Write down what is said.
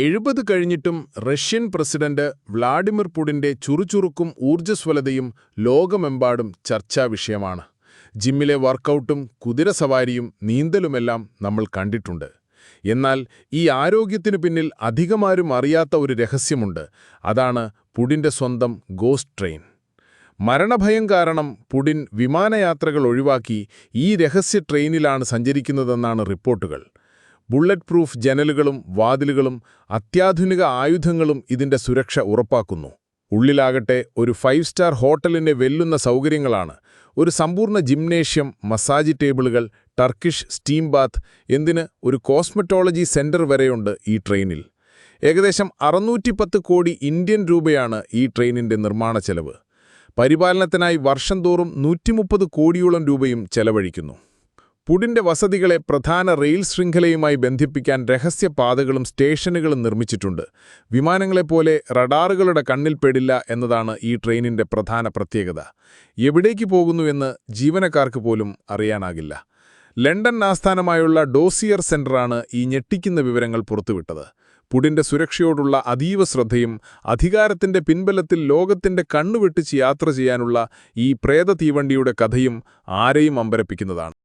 70 കഴിഞ്ഞിട്ടും Russian president Vladimir പുടിന്റെ ചുറുചുറുക്കും ഊർജ്ജസ്വലതയും ലോകമെമ്പാടും ചർച്ചാ വിഷയമാണ്. ജിമ്മിലെ വർക്കൗട്ടും കുതിരസവാരിയും നീന്തലുമെല്ലാം നമ്മൾ കണ്ടിട്ടുണ്ട്. എന്നാൽ ഈ ആരോഗ്യത്തിനു പിന്നിൽ അധികമാരും അറിയാത്ത ഒരു രഹസ്യമുണ്ട്. അതാണ് പുടിന്റെ സ്വന്തം ഗോസ്റ്റ് ട്രെയിൻ. മരണഭയം കാരണം പുടിൻ വിമാനയാത്രകൾ ഒഴിവാക്കി ഈ രഹസ്യ ട്രെയിനിലാണ് സഞ്ചരിക്കുന്നതെന്നാണ് റിപ്പോർട്ടുകൾ. ബുള്ളറ്റ് പ്രൂഫ് ജനലുകളും വാതിലുകളും അത്യാധുനിക ആയുധങ്ങളും ഇതിന്റെ സുരക്ഷ ഉറപ്പാക്കുന്നു. ഉള്ളിലാകട്ടെ ഒരു 5 സ്റ്റാർ ഹോട്ടലിനെ വെല്ലുന്ന സൗകര്യങ്ങളാണ്. ഒരു സമ്പൂർണ്ണ ജിംനേഷ്യം, മസാജ് ടേബിളുകൾ, ടർക്കിഷ് സ്റ്റീം ബാത്ത്, എന്തിന് ഒരു കോസ്മെറ്റോളജി സെന്റർ വരെയുണ്ട് ഈ ട്രെയിനിൽ. ഏകദേശം 610 കോടി ഇന്ത്യൻ രൂപയാണ് ഈ ട്രെയിനിന്റെ നിർമ്മാണ ചെലവ്. പരിപാലനത്തിനായി വർഷം തോറും 130 കോടിയോളം രൂപയും ചെലവഴിക്കുന്നു. പുടിന്റെ വസതികളെ പ്രധാന റെയിൽ ശൃംഖലയുമായി ബന്ധിപ്പിക്കാൻ രഹസ്യപാതകളും സ്റ്റേഷനുകളും നിർമ്മിച്ചിട്ടുണ്ട്. വിമാനങ്ങളെപ്പോലെ റഡാറുകളുടെ കണ്ണിൽപ്പെടില്ല എന്നതാണ് ഈ ട്രെയിനിന്റെ പ്രധാന പ്രത്യേകത. എവിടേക്ക് പോകുന്നുവെന്ന് ജീവനക്കാർക്ക് പോലും അറിയാനാകില്ല. ലണ്ടൻ ആസ്ഥാനമായുള്ള ഡോസിയർ സെന്ററാണ് ഈ ഞെട്ടിക്കുന്ന വിവരങ്ങൾ പുറത്തുവിട്ടത്. പുടിന്റെ സുരക്ഷയോടുള്ള അതീവ ശ്രദ്ധയും അധികാരത്തിന്റെ പിൻബലത്തിൽ ലോകത്തിന്റെ കണ്ണുവെട്ടിച്ച് യാത്ര ചെയ്യാനുള്ള ഈ പ്രേത തീവണ്ടിയുടെ കഥയും ആരെയും അമ്പരപ്പിക്കുന്നതാണ്.